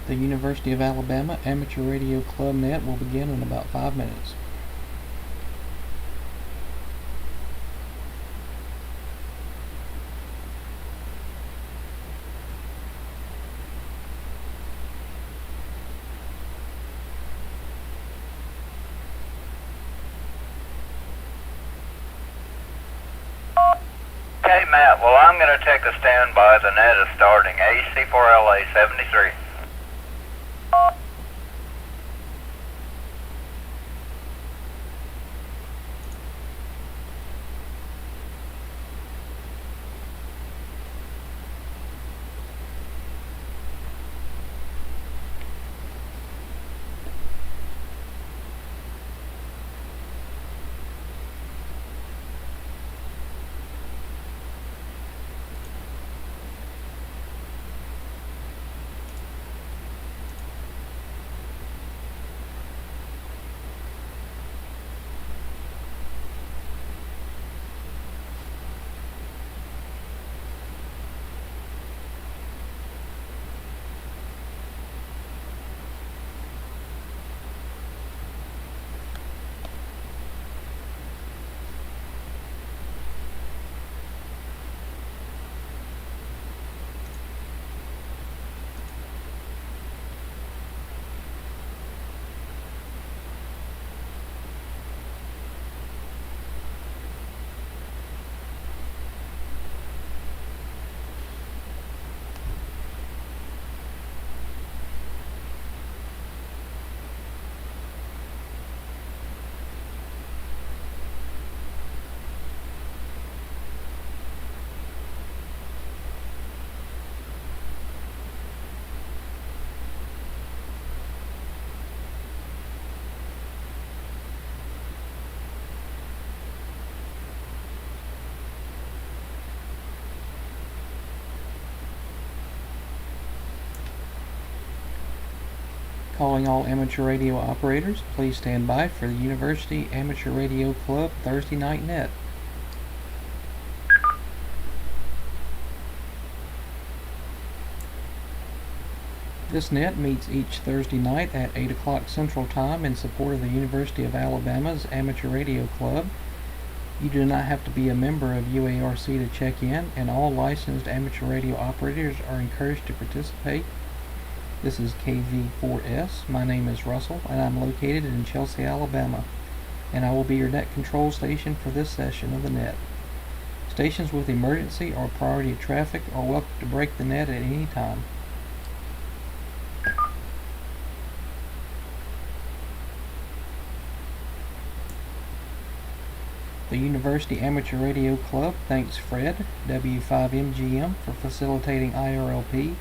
The University of Alabama Amateur Radio Club Net will begin in about 5 minutes. Okay, Matt, well, I'm going to take a standby. The net is starting. AC4LA 73. Calling all amateur radio operators, please stand by for the University Amateur Radio Club Thursday Night Net. This net meets each Thursday night at 8 o'clock Central Time in support of the University of Alabama's Amateur Radio Club. You do not have to be a member of UARC to check in, and all licensed amateur radio operators are encouraged to participate. This is KV4S. My name is Russell, and I'm located in Chelsea, Alabama, and I will be your net control station for this session of the net. Stations with emergency or priority traffic are welcome to break the net at any time. The University Amateur Radio Club thanks Fred, W5MGM, for facilitating IRLP,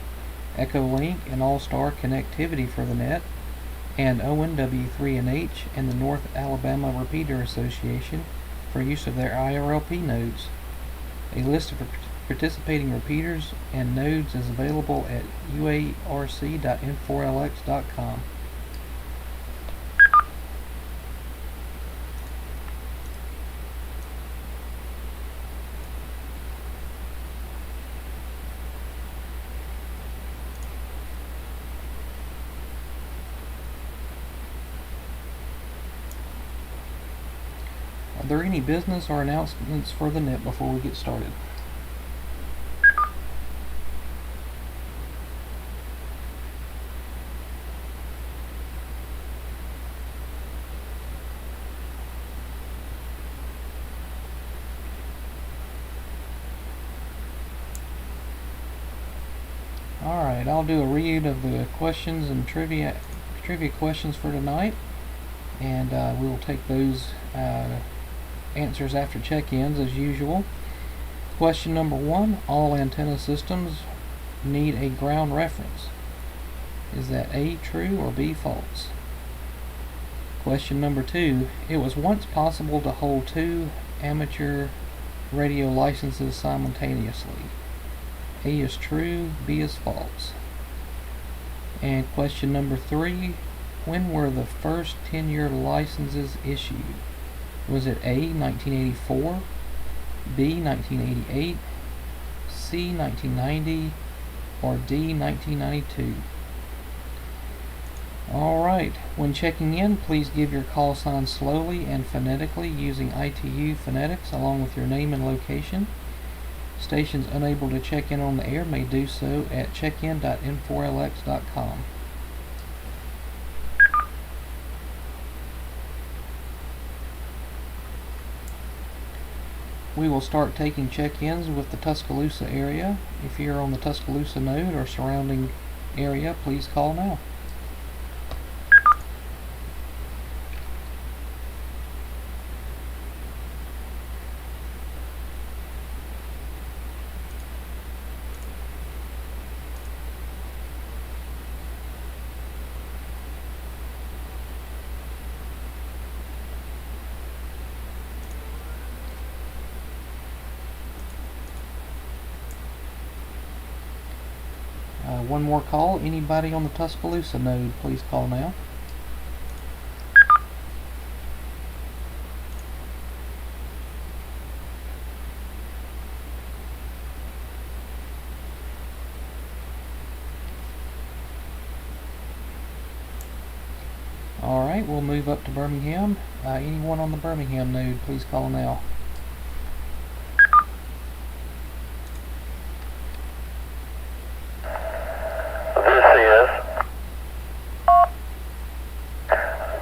Echolink, and All-Star connectivity for the net, and Owen, W3NH, and the North Alabama Repeater Association for use of their IRLP nodes. A list of participating repeaters and nodes is available at uarc.n4lx.com. Are there any business or announcements for the net before we get started? Alright, I'll do a read of the questions and trivia questions for tonight, and we'll take those answers after check-ins as usual. Question number 1, all antenna systems need a ground reference. Is that A, true, or B, false? Question number 2, it was once possible to hold 2 amateur radio licenses simultaneously. A is true, B is false. And question number 3, when were the first 10-year licenses issued? Was it A, 1984, B, 1988, C, 1990, or D, 1992? Alright, when checking in, please give your call sign slowly and phonetically using ITU phonetics along with your name and location. Stations unable to check in on the air may do so at checkin.n4lx.com. We will start taking check-ins with the Tuscaloosa area. If you're on the Tuscaloosa node or surrounding area, please call now. One more call. Anybody on the Tuscaloosa node, please call now. Alright, we'll move up to Birmingham. Anyone on the Birmingham node, please call now.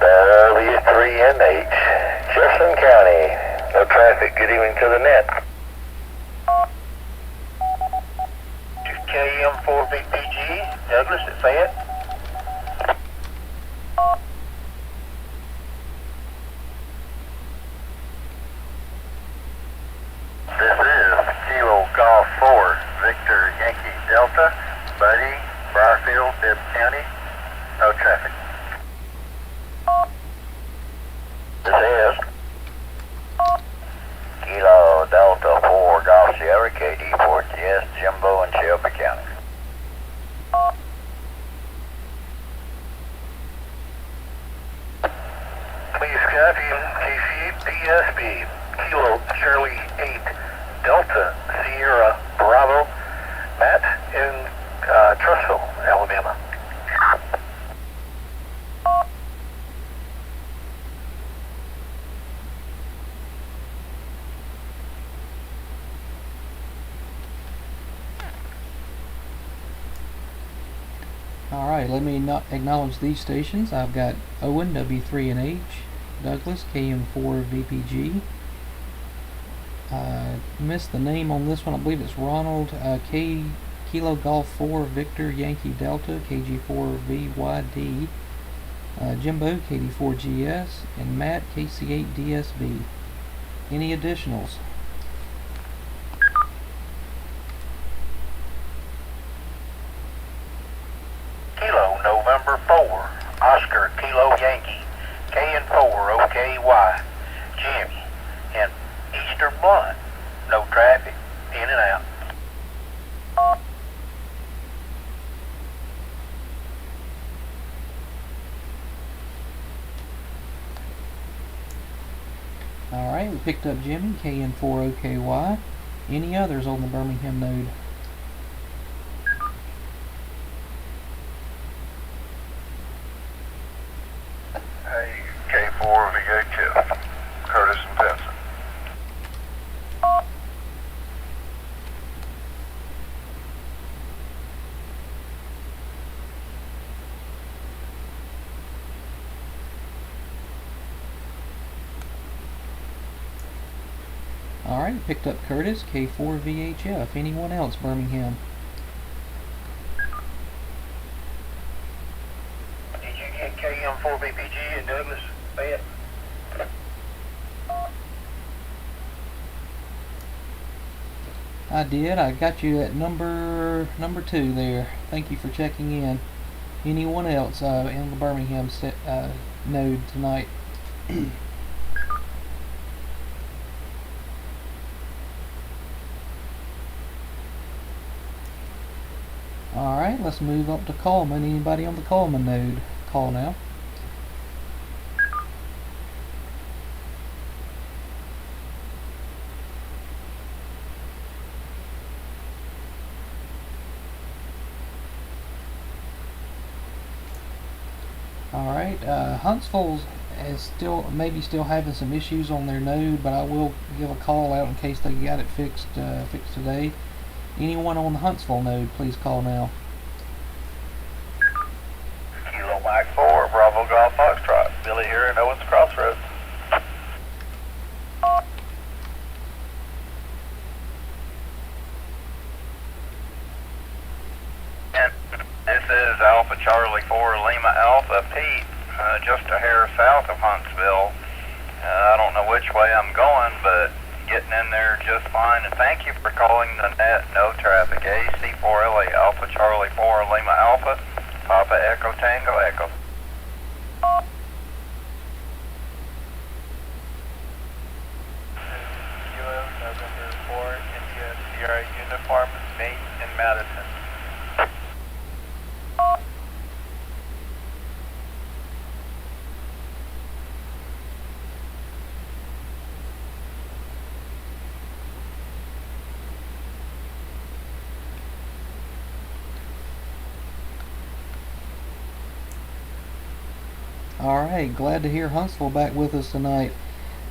W3NH, Jefferson County. No traffic. Good evening to the net. KM4VPG, Douglas at Fayette. This is Kilo Golf 4, Victor Yankee Delta, Buddy, Briarfield, Bibb County. No traffic. This is Kilo Delta 4 Golf Sierra KD4GS Jimbo in Shelby County. Please copy KCPSB Kilo Charlie 8 Delta Sierra Bravo Matt in Trussville, Alabama. Alright, let me acknowledge these stations. I've got Owen, W3NH, Douglas, KM4VPG. Missed the name on this one. I believe it's Ronald, Kilo Golf 4, Victor Yankee Delta, KG4VYD, Jimbo, KD4GS, and Matt, KC8DSB. Any additionals? November 4, Oscar Kilo Yankee, KN4 OKY, Jimmy, and Eastern Blunt. No traffic, in and out. Alright, we picked up Jimmy, KN4 OKY. Any others on the Birmingham node? K4 VHF, Curtis and Benson. Alright, picked up Curtis, K4 VHF. Anyone else, Birmingham? Did you get KM4 VPG in Douglas, Fayette? I did. I got you at number 2 there. Thank you for checking in. Anyone else in the Birmingham node tonight? Alright, let's move up to Coleman. Anybody on the Coleman node? Call now. All right. Huntsville is still having some issues on their node, but I will give a call out in case they got it fixed today. Anyone on the Huntsville node, please call now. Kilo Mike 4, Bravo Golf Foxtrot. Billy here at Owens Crossroads. And this is Alpha Charlie 4 Lima Alpha Pete, just a hair south of Huntsville. I don't know which way I'm going, but getting in there just fine. And thank you for calling the net. No traffic. AC4LA Alpha Charlie 4 Lima Alpha, Papa Echo Tango Echo. Kilo November 4 India Sierra Uniform Mate in Madison. Alright, glad to hear Huntsville back with us tonight.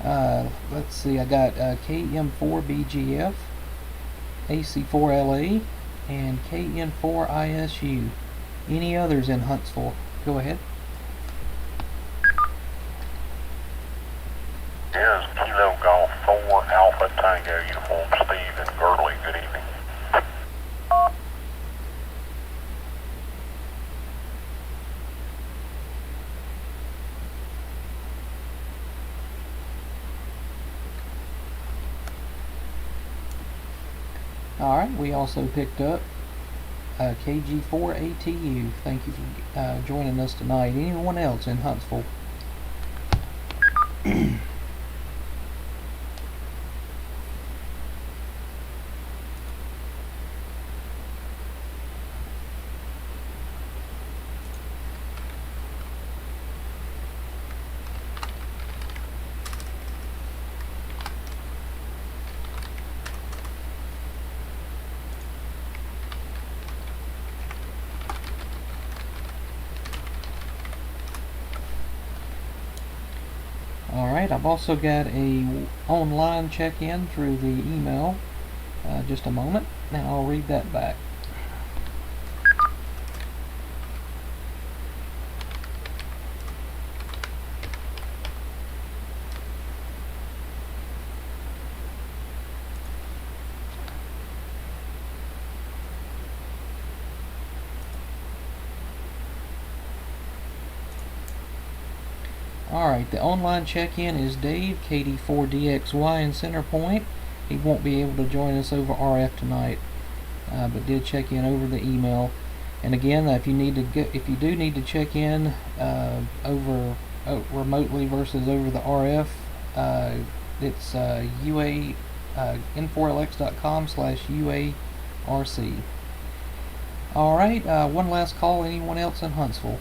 Let's see, I got KM4BGF, AC4LA, and KN4ISU. Any others in Huntsville? Go ahead. Here's Kilo Golf 4 Alpha Tango Uniform Steve and Gurley. Good evening. Alright, we also picked up KG4ATU. Thank you for joining us tonight. Anyone else in Huntsville? Alright, I've also got a online check-in through the email. Just a moment. Now I'll read that back. Alright, the online check-in is Dave, KD4DXY in Center Point. He won't be able to join us over RF tonight, but did check in over the email. And again, if you do need to check in over remotely versus over the RF, it's n4lx.com/UARC. Alright, one last call. Anyone else in Huntsville?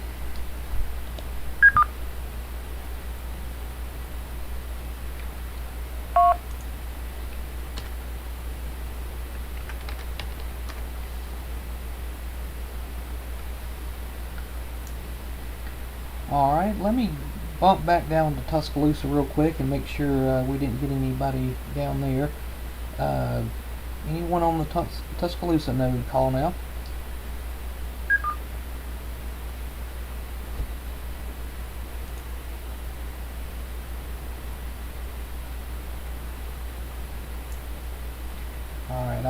Alright, let me bump back down to Tuscaloosa real quick and make sure we didn't get anybody down there. Anyone on the Tuscaloosa node, call now. Alright,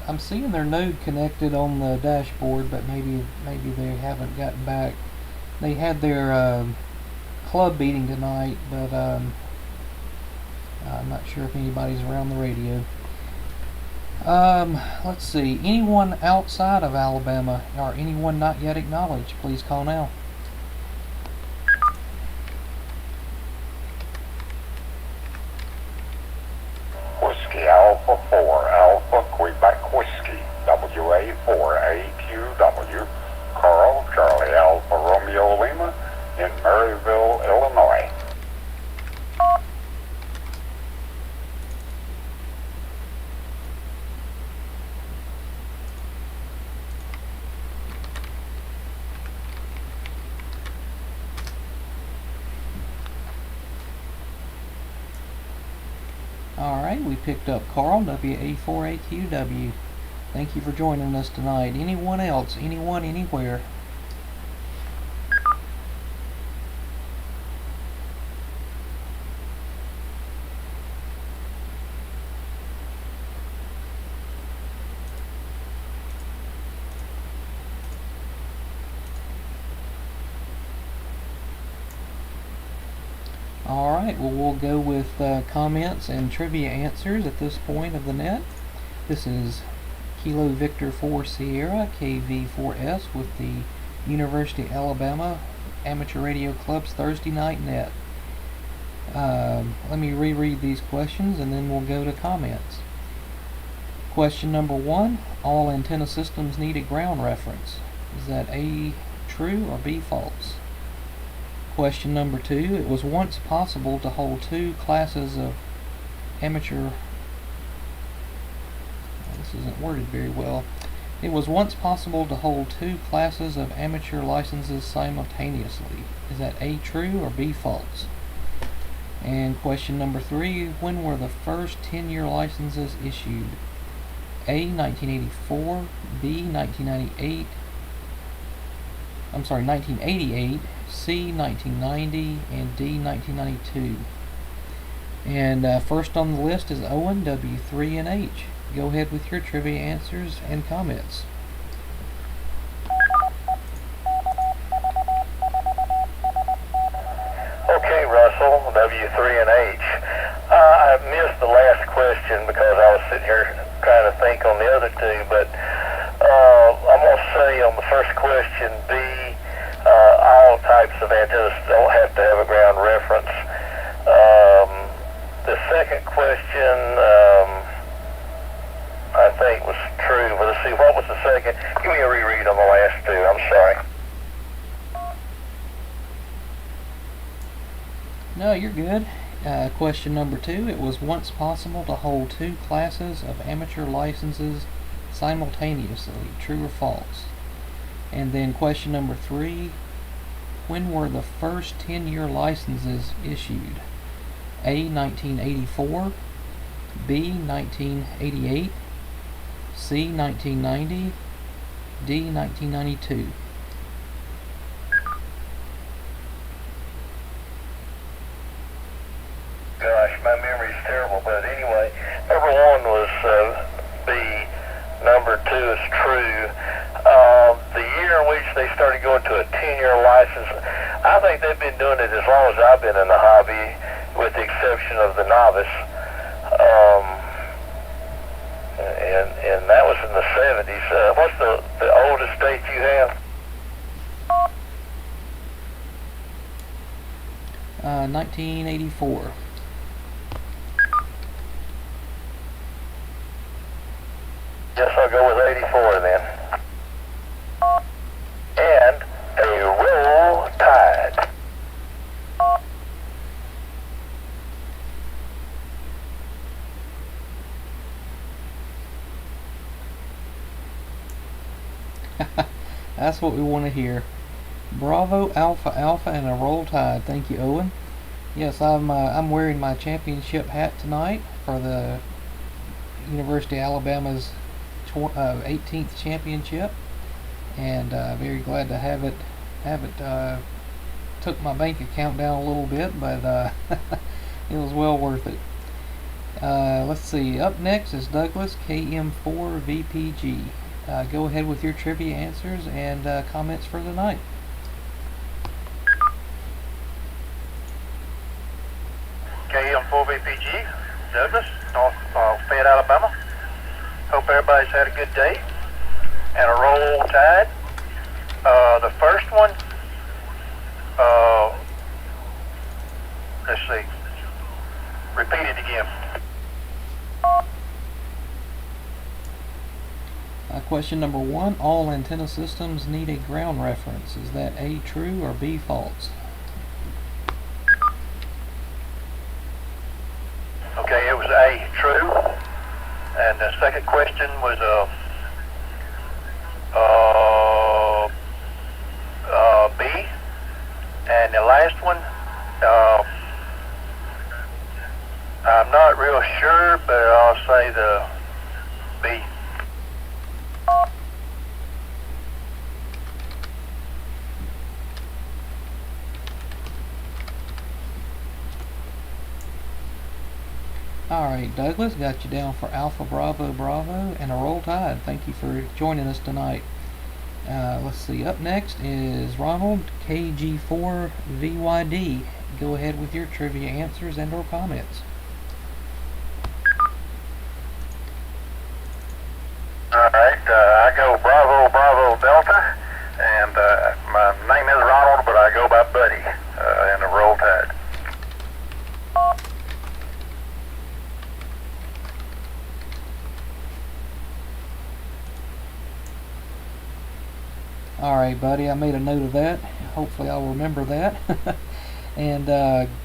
I'm seeing their node connected on the dashboard, but maybe they haven't gotten back. They had their club meeting tonight, but I'm not sure if anybody's around the radio. Let's see. Anyone outside of Alabama or anyone not yet acknowledged, please call now. Whiskey Alpha 4 Alpha Quebec Whiskey WA4AQW Carl Charlie Alpha Romeo Lima in Maryville, Illinois. Alright, we picked up Carl, WA4AQW. Thank you for joining us tonight. Anyone else? Anyone, anywhere? Alright, well, we'll go with comments and trivia answers at this point of the net. This is Kilo Victor 4 Sierra KV4S with the University of Alabama Amateur Radio Club's Thursday night net. Let me reread these questions and then we'll go to comments. Question number 1, all antenna systems need a ground reference. Is that A, true, or B, false? Question number 2, it was once possible to hold 2 classes of amateur... This isn't worded very well. It was once possible to hold 2 classes of amateur licenses simultaneously. Is that A, true, or B, false? And question number 3, when were the first 10-year licenses issued? A, 1984, B, 1988, C, 1990, and D, 1992. And first on the list is Owen, W3 and H. Go ahead with your trivia answers and comments. Okay, Russell, W3 and H. I missed the last question because I was sitting here trying to think on the other two, but I'm going to say on the first question, B, all types of antennas don't have to have a ground reference. The second question, I think was true, but let's see, what was the second? Give me a reread on the last two, I'm sorry. No, you're good. Question number 2, it was once possible to hold 2 classes of amateur licenses simultaneously. True or false? And then question number 3, when were the first 10-year licenses issued? A, 1984, B, 1988, C, 1990, D, 1992. Gosh, my memory's terrible, but anyway, number 1 was B, number 2 is true. The year in which they started going to a 10-year license, I think they've been doing it as long as I've been in the hobby, with the exception of the novice. And that was in the 70s. What's the oldest date you have? 1984. Guess I'll go with 84 then. And a roll tide. That's what we want to hear. Bravo, Alpha, Alpha, and a roll tide. Thank you, Owen. Yes, I'm wearing my championship hat tonight for the University of Alabama's 18th championship, and very glad to have it. Took my bank account down a little bit, but it was well worth it. Let's see. Up next is Douglas KM4 VPG. Go ahead with your trivia answers and comments for the night. KM4VPG, Douglas, North Fayette, Alabama. Hope everybody's had a good day and a roll tide. The first one, let's see, repeat it again. Question number 1, all antenna systems need a ground reference. Is that A, true, or B, false? Okay, it was A, true. And the second question was B. And the last one, I'm not real sure, but I'll say the B. Alright, Douglas, got you down for Alpha Bravo Bravo and a Roll Tide. Thank you for joining us tonight. Let's see, up next is Ronald, KG4VYD. Go ahead with your trivia answers and or comments. Alright, I go Bravo Bravo Delta, and my name is Ronald, but I go by Buddy in the Roll Tide. Alright, buddy, I made a note of that. Hopefully I'll remember that. And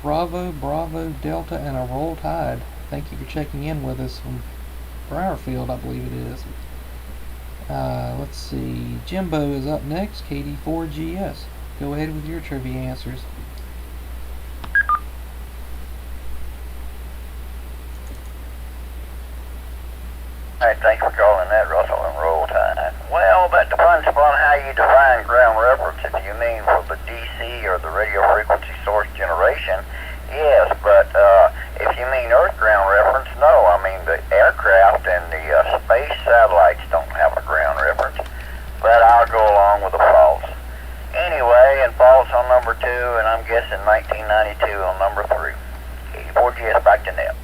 Bravo, Bravo, Delta, and a Roll Tide. Thank you for checking in with us from Briarfield, I believe it is. Let's see, Jimbo is up next, KD4GS. Go ahead with your trivia answers. Hey, thanks for calling that, Russell, and Roll Tide. Well, that depends upon how you define ground reference. If you mean for the DC or the radio frequency source generation, yes, but if you mean Earth ground reference, no. I mean, the aircraft and the space satellites don't have a ground reference, but I'll go along with the false. Anyway, and false on number 2, and I'm guessing 1992 on number 3. 84GS back to net.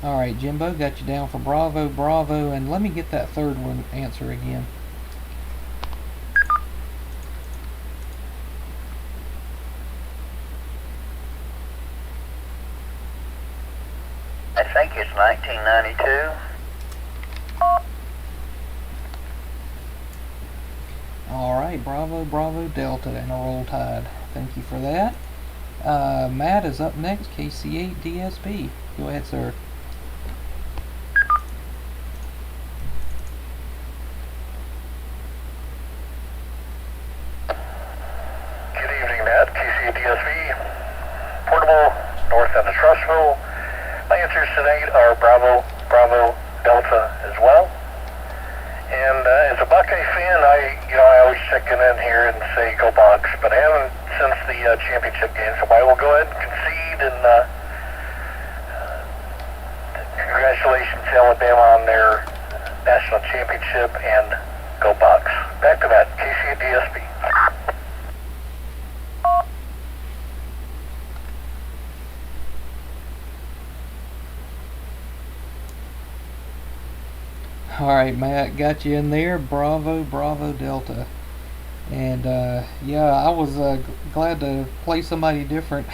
Alright, Jimbo, got you down for Bravo, Bravo, and let me get that third one answer again. I think it's 1992. Alright, Bravo, Bravo, Delta, and a Roll Tide. Thank you for that. Matt is up next, KC8DSB. Go ahead, sir. Good evening, Matt. KC8DSB. Portable, north end of Trussville. My answers today are Bravo, Bravo, Delta as well. And as a Buckeye fan, I always check in here and say go Bucks, but I haven't since the championship game, so I will go ahead and concede and congratulations to Alabama on their national championship and go Bucks. Back to that, KC8DSB. Alright, Matt, got you in there. Bravo, Bravo, Delta. And yeah, I was glad to play somebody different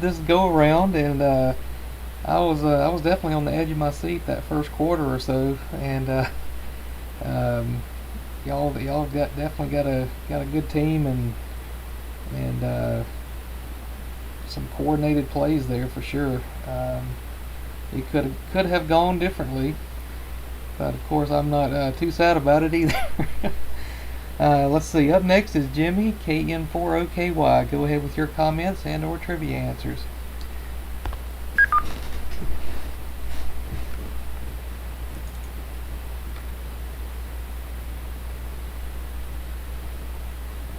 this go around, and I was definitely on the edge of my seat that first quarter or so, and y'all definitely got a good team and some coordinated plays there for sure. It could have gone differently. But of course, I'm not too sad about it either. Let's see. Up next is Jimmy, KN40KY. Go ahead with your comments and or trivia answers.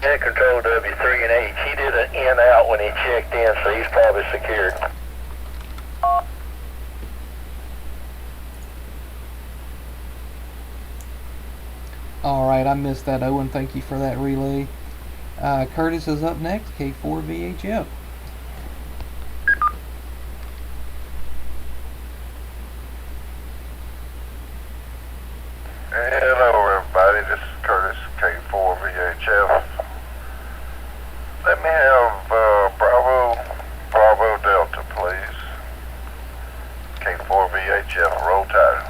Net control W3 and H. He did an in out when he checked in, so he's probably secured. Alright, I missed that, Owen. Thank you for that relay. Curtis is up next, K4VHF. Hello everybody, this is Curtis, K4VHF. Let me have Bravo, Bravo Delta, please. K4VHF, Roll Tide.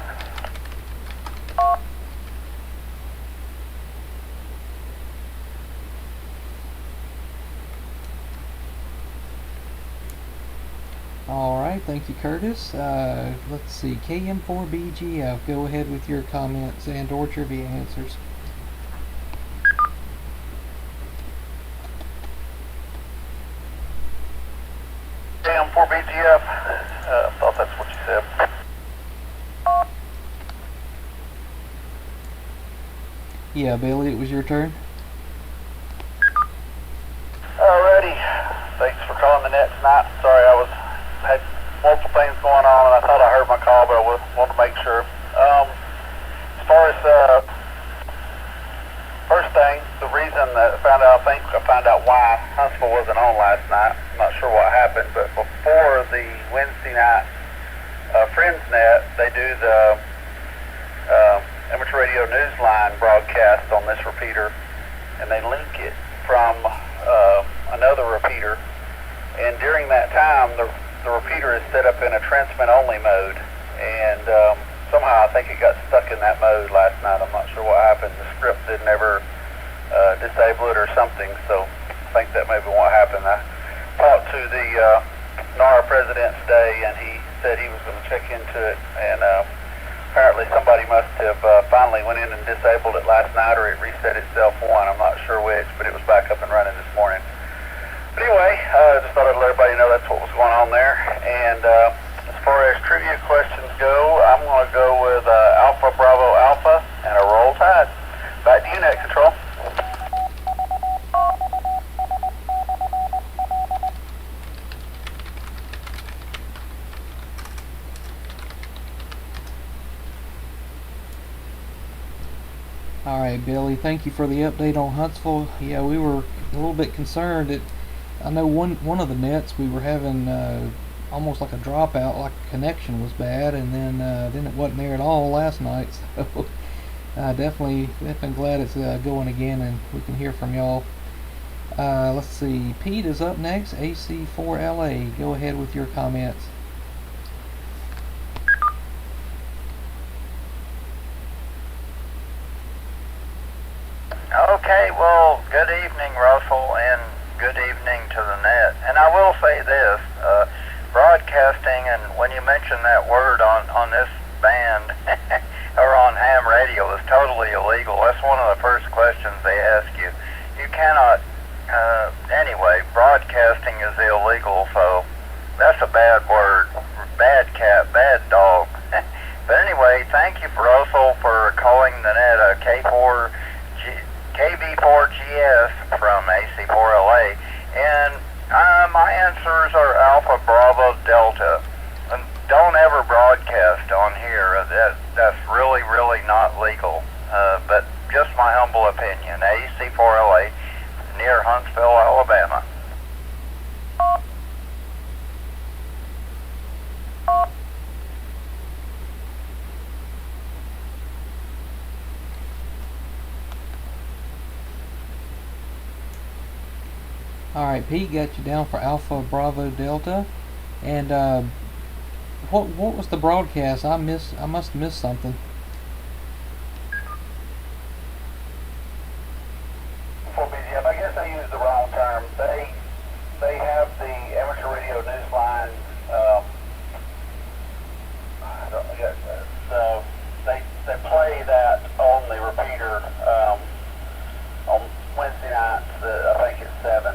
Alright, Thank you, Curtis. Let's see. KM4BGF, go ahead with your comments and or trivia answers. KM4BGF, thought that's what you said. Yeah, Bailey, it was your turn. Alrighty, thanks for calling the net tonight. Sorry, I had multiple things going on, and I thought I heard my call, but I wanted to make sure. As far as first thing, the reason that I think I found out why Huntsville wasn't on last night. I'm not sure what happened, but before the Wednesday night Friends Net, they do the amateur radio newsline broadcast on this repeater, and they link it from another repeater, and during that time the repeater is set up in a transmit only mode, and somehow I think it got stuck in that mode last night. I'm not sure what happened. The script didn't ever disable it or something, so I think that may be what happened. I talked to the NARA president today, and he said he was going to check into it, and apparently somebody must have finally went in and disabled it last night, or it reset itself one. I'm not sure which, but it was back up and running this morning. But anyway, just thought I'd let everybody know that's what was going on there. And as far as trivia questions go, I'm going to go with Alpha Bravo Alpha and a Roll Tide. Back to you, Net Control. All right, Billy, thank you for the update on Huntsville. Yeah, we were a little bit concerned. I know one of the nets we were having almost like a dropout, like the connection was bad, and then it wasn't there at all last night. So definitely glad it's going again, and we can hear from y'all. Let's see, Pete is up next. AC4LA, go ahead with your comments. Okay, well, good evening, Russell, and good evening to the net. And I will say this, broadcasting, and when you mention that word on this band, or on ham radio, is totally illegal. That's one of the first questions they ask you. You cannot, anyway, broadcasting is illegal, so that's a bad word. Bad cat, bad dog. But anyway, thank you, Russell, for calling the net KB4GS from AC4LA, and my answers are Alpha Bravo Delta. And don't ever broadcast on here. That's really, really not legal. But just my humble opinion. AC4LA, near Huntsville, Alabama. Alright, Pete, got you down for Alpha Bravo Delta. And what was the broadcast? I must have missed something. For BGF, I guess I used the wrong term. They have the amateur radio newsline. They play that on the repeater on Wednesday nights. I think it's 7.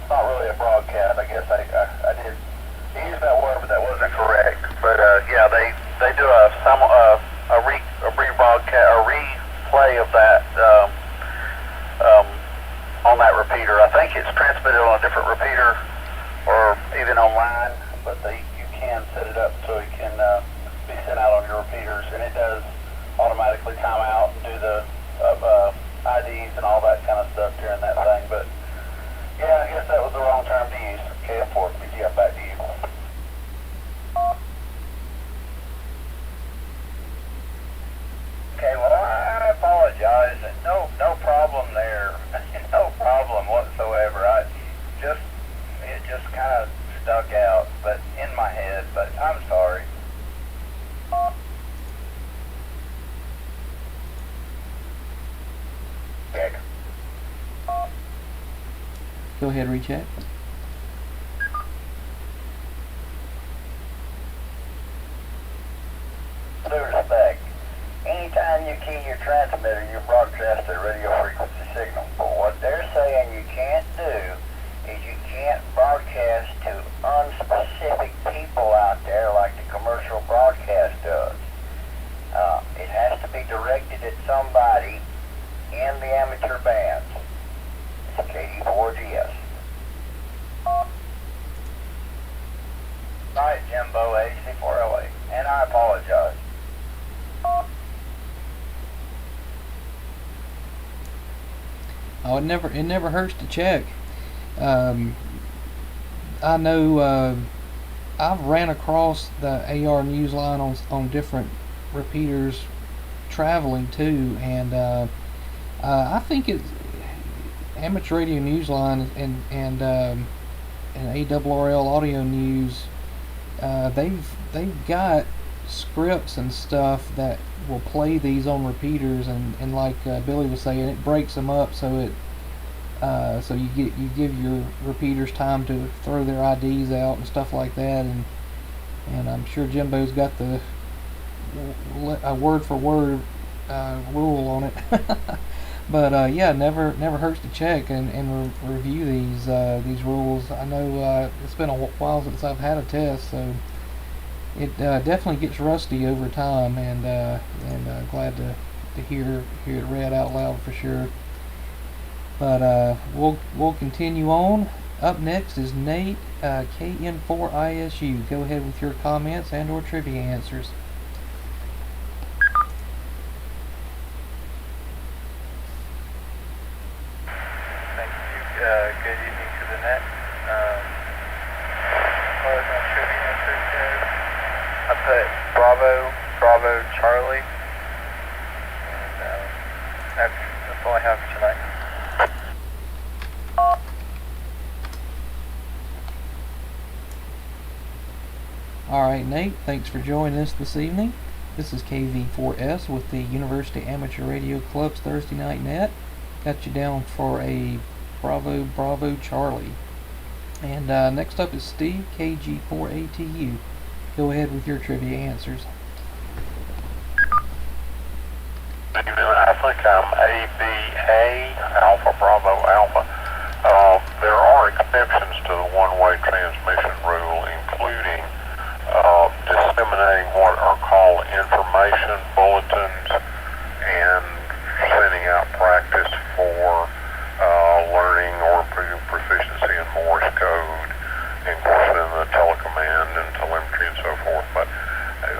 It's not really a broadcast. I guess I did use that word, but that wasn't correct. But yeah, they do a rebroadcast, a replay of that on that repeater. I think it's transmitted on a different repeater, or even online. But you can set it up so it can be sent out on your repeaters, and it does automatically time out and do the IDs and all that kind of stuff during that thing. But yeah, I guess that was the wrong term to use. KM4, BGF, back to you. Okay, well, I apologize. No problem there. No problem whatsoever. It just kind of stuck out, but in my head. But I'm sorry. Okay. Go ahead, recheck. due respect, anytime you key your transmitter, you broadcast a radio frequency signal. But what they're saying you can't do is you can't broadcast to unspecific people out there like the commercial broadcast does. It has to be directed at somebody in the amateur bands. It's KD4GS. Sorry, Jimbo, AC4LA, and I apologize. Oh, it never hurts to check. I know I've ran across the AR news line on different repeaters traveling too, and I think it's Amateur Radio Newsline and ARRL Audio News. They've got scripts and stuff that will play these on repeaters, and like Billy was saying, it breaks them up so it so you give your repeaters time to throw their IDs out and stuff like that, and I'm sure Jimbo's got the a word for word rule on it. But yeah, never hurts to check and review these rules. I know it's been a while since I've had a test, so it definitely gets rusty over time, and glad to hear it read out loud for sure. But we'll continue on. Up next is Nate, KN4ISU. Go ahead with your comments and or trivia answers. Good evening to the net. As far as my trivia answers goes, I put Bravo, Charlie, and that's all I have for tonight. Alright, Nate, thanks for joining us this evening. This is KV4S with the University Amateur Radio Club's Thursday Night Net. Got you down for a Bravo, Charlie. And next up is Steve, KG4ATU. Go ahead with your trivia answers. I think I'm ABA, Alpha Bravo Alpha. There are exceptions to the one-way transmission rule, including disseminating what are called information bulletins and sending out practice for learning or improving proficiency in Morse code, and of course then the telecommand and telemetry and so forth. But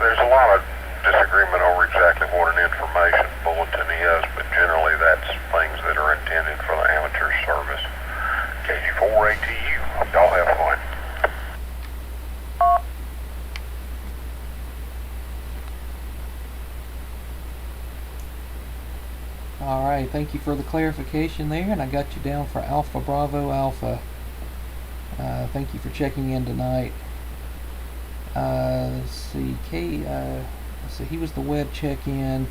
there's a lot of disagreement over exactly what an information bulletin is, but generally that's things that are intended for the amateur service. KG4ATU, y'all have fun. Alright, thank you for the clarification there, and I got you down for Alpha Bravo Alpha. Thank you for checking in tonight. Let's see, he was the web check-in.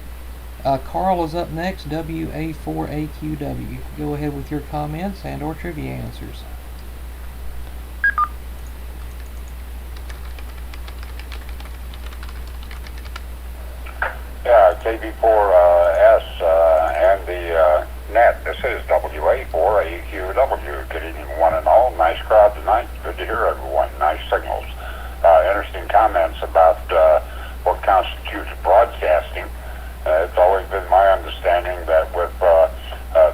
Carl is up next, WA4AQW. Go ahead with your comments and or trivia answers. Yeah, KV4S and the net. This is WA4AQW. Good evening, one and all. Nice crowd tonight. Good to hear everyone. Nice signals. Interesting comments about what constitutes broadcasting. It's always been my understanding that with a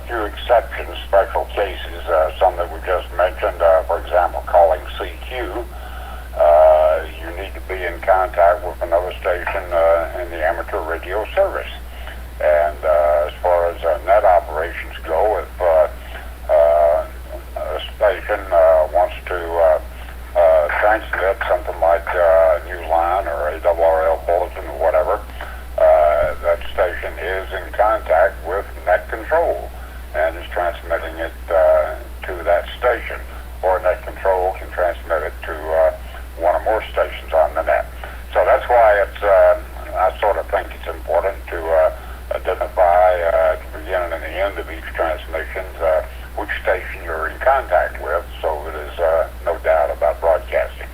few exceptions, special cases, some that we just mentioned, for example, calling CQ, you need to be in contact with another station in the amateur radio service. And as far as net operations go, if a station wants to transmit something like Newsline or ARRL Bulletin or whatever, that station is in contact with net control and is transmitting it to that station, or net control can transmit it to one or more stations on the net. So that's why it's I sort of think it's important to identify at the beginning and the end of each transmission which station you're in contact with, so there's no doubt about broadcasting.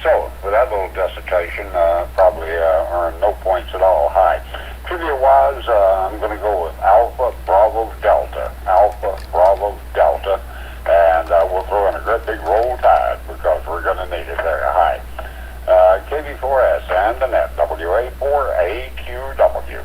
So with that little dissertation, probably earned no point points at all. Hi. Trivia-wise, I'm going to go with Alpha Bravo Delta. Alpha Bravo Delta. And we'll throw in a great big roll tide because we're going to need it very high. KV4S and the net, WA4AQW.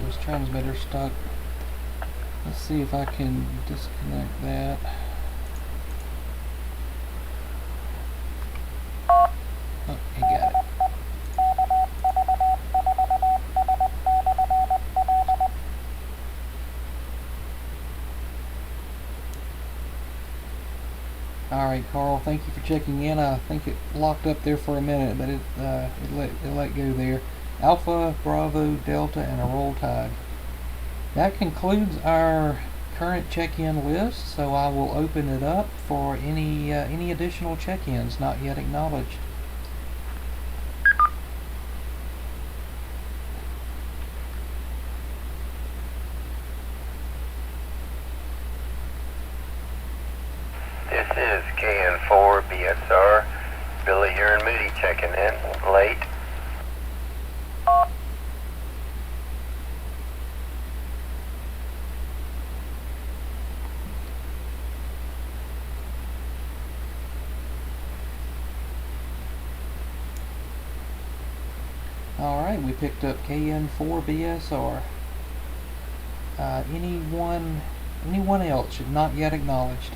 This transmitter stuck. Let's see if I can disconnect that. Oh, he got it. Alright, Carl, thank you for checking in. I think it locked up there for a minute, but it let go there. Alpha, Bravo, Delta, and a roll tide. That concludes our current check-in list, so I will open it up for any additional check-ins not yet acknowledged. This is KN4 BSR. Billy here in Moody checking in. Late. Alright, we picked up KN4 BSR. Anyone else not yet acknowledged?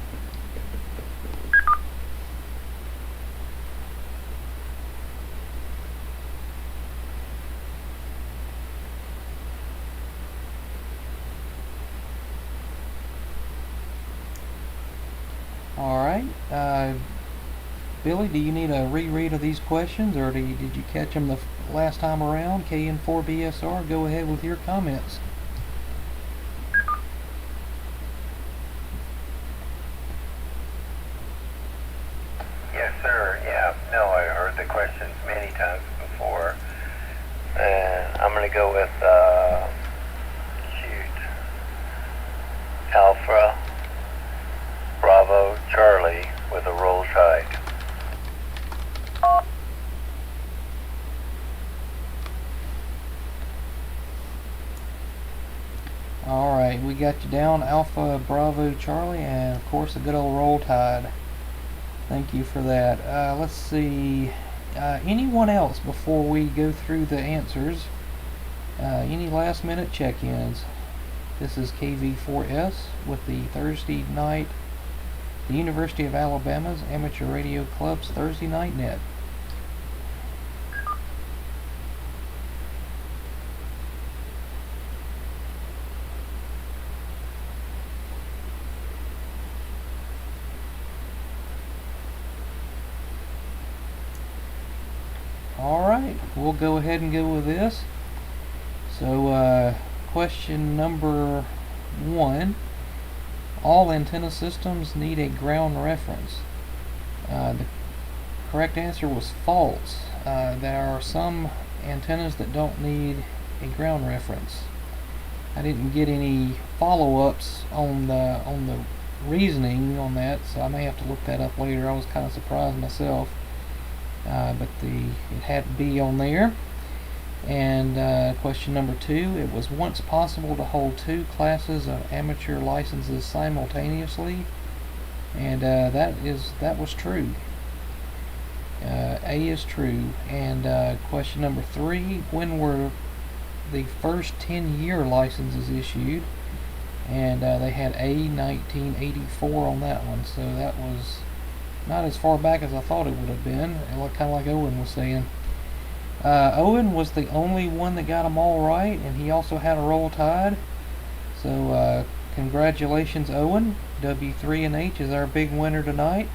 Alright, Billy, do you need a reread of these questions, or did you catch them the last time around? KN4 BSR, go ahead with your comments. Yes, sir. Yeah, no, I heard the questions many times before. And I'm going to go with, Alpha, Bravo, Charlie with a roll tide. Alright, we got you down, Alpha, Bravo, Charlie, and of course a good old roll tide. Thank you for that. Let's see, anyone else before we go through the answers? Any last minute check-ins? This is KV4S with the Thursday night, the University of Alabama's Amateur Radio Club's Thursday Night Net. Alright, we'll go ahead and go with this. So, question number 1. All antenna systems need a ground reference. The correct answer was false. There are some antennas that don't need a ground reference. I didn't get any follow-ups on the reasoning on that, so I may have to look that up later. I was kind of surprised myself, but it had to be on there. And question number 2, it was once possible to hold 2 classes of amateur licenses simultaneously, and that was true. A is true. And question number 3, when were the first 10-year licenses issued? And they had A 1984 on that one, so that was not as far back as I thought it would have been, kind of like Owen was saying. Owen was the only one that got them all right, and he also had a Roll Tide. So congratulations, Owen. W3 & H is our big winner tonight,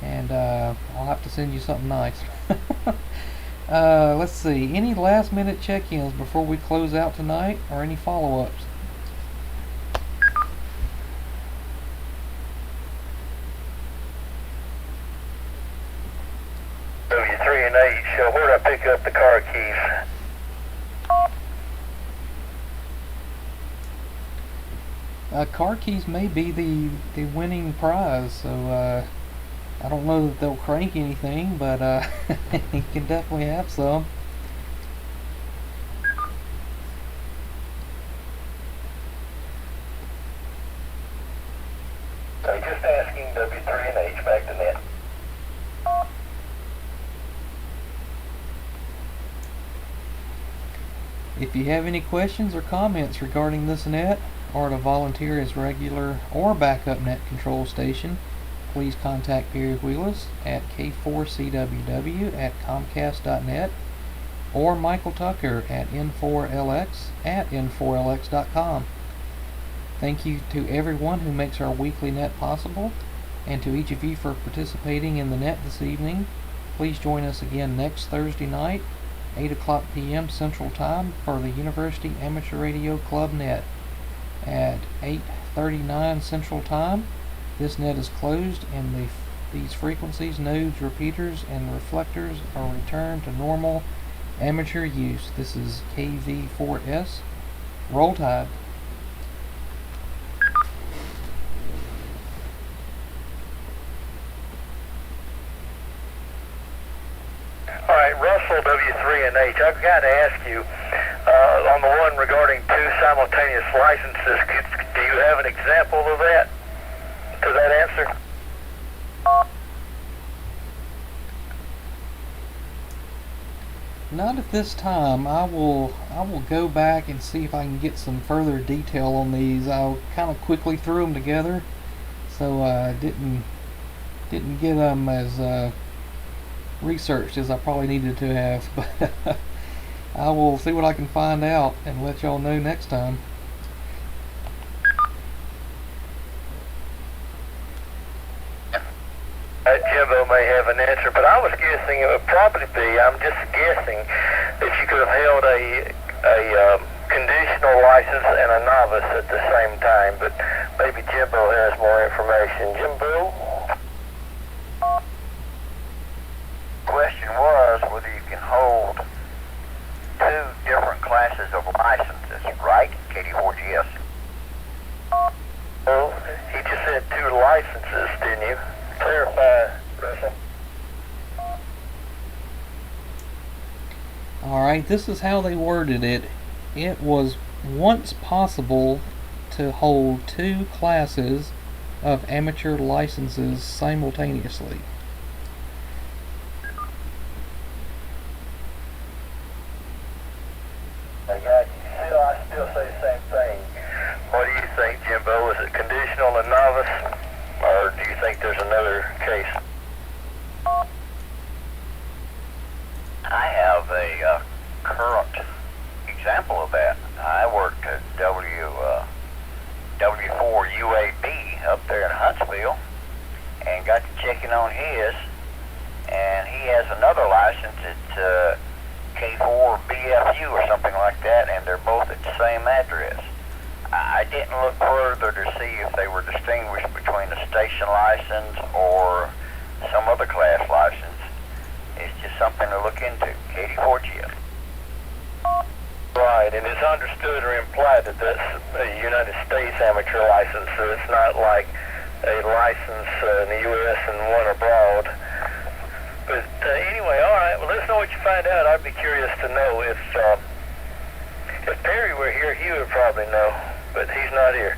and I'll have to send you something nice. Let's see. Any last minute check-ins before we close out tonight, or any follow-ups? W3 & H, where did I pick up the car keys? Car keys may be the winning prize, so I don't know that they'll crank anything, but you can definitely have some. Just asking. W3 & H, back to net. If you have any questions or comments regarding this net, or to volunteer as regular or backup net control station, please contact Perry Wheelis at k4cww@comcast.net or Michael Tucker at n4lx@n4lx.com. Thank you to everyone who makes our weekly net possible, and to each of you for participating in the net this evening. Please join us again next Thursday night, 8 o'clock p.m. Central Time, for the University Amateur Radio Club net. At 8:39 Central Time, this net is closed, and these frequencies, nodes, repeaters, and reflectors are returned to normal amateur use. This is KV4S. Roll Tide. All right, Russell, W3 & H, I've got to ask you, on the one regarding two simultaneous licenses, do you have an example of that, to that answer? Not at this time. I will go back and see if I can get some further detail on these. I kind of quickly threw them together, so I didn't get them as researched as I probably needed to have. But I will see what I can find out and let y'all know next time. Jimbo may have an answer, but I was guessing it would probably be, I'm just guessing, that you could have held a conditional license and a novice at the same time, but maybe Jimbo has more information. Jimbo? Question was whether you can hold two different classes of licenses, right? KD4GS. Well, he just said two licenses, didn't you? Clarify, Russell. Alright, this is how they worded it. It was once possible to hold two classes of amateur licenses simultaneously. I got you. I still say the same thing. What do you think, Jimbo? Is it conditional and novice, or do you think there's another case? I have a current example of that. I worked at W4 UAB up there in Huntsville and got to checking on his, and he has another license at K4 BFU or something like that, and they're both at the same address. I didn't look further to see if they were distinguished between a station license or some other class license. It's just something to look into. KD4GS. Right, and it's understood or implied that that's a United States amateur license, so it's not like a license in the U.S. and one abroad. But anyway, all right, well, let us know what you find out. I'd be curious to know if Perry were here, he would probably know, but he's not here.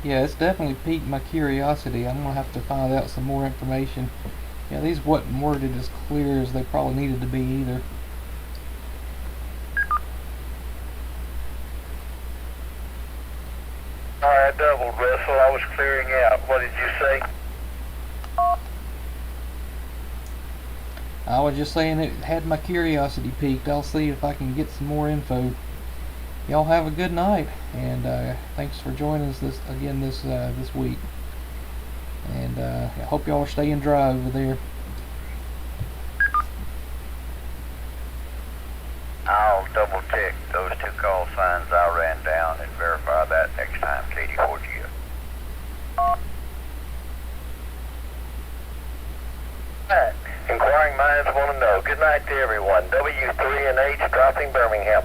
Yeah, it's definitely piqued my curiosity. I'm gonna have to find out some more information. Yeah, these wasn't worded as clear as they probably needed to be either. Russell. I was clearing out. What did you say? I was just saying it had my curiosity piqued. I'll see if I can get some more info. Y'all have a good night, and thanks for joining us this week. And I hope y'all are staying dry over there. I'll double check those 2 call signs I ran down and verify that next time, Katie, for you. Alright. Inquiring minds want to know. Good night to everyone. W3 and H dropping Birmingham.